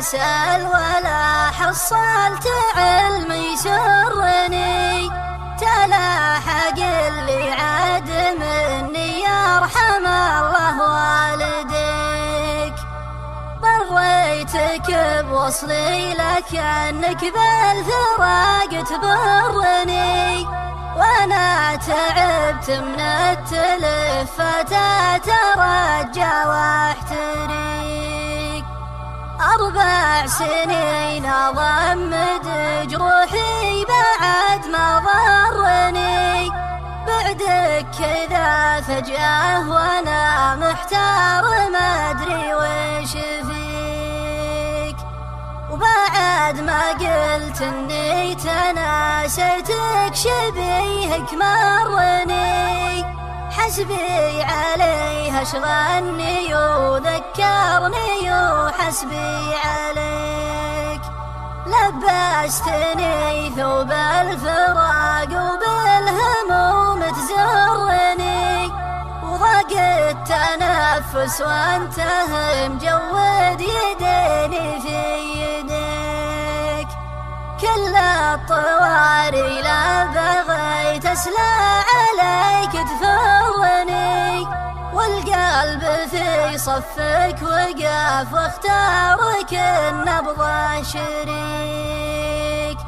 أسأل ولا حصلت علم يسرني، تلاحق اللي عاد مني يرحم الله والديك. ضريتك بوصلي لكنك بالفراق تبرني، وانا تعبت من التلفات اترجى واحتريك. 4 سنين اضمد جروحي بعد ما ضرني، بعدك كذا فجأة وانا محتار ما ادري وش فيك. وبعد ما قلت اني تناسيتك شبيهك مرني، حسبي عليه اشغلني وذكرني وحسبي عليك. لبستني ثوب الفراق وبالهموم تزرني، وضاق التنفس وانتهى مجود يديني في يديك. كل الطواري لا بغيت اسلى عليك تفرني، والقلب في صفك وقف واختارك النبض شريك.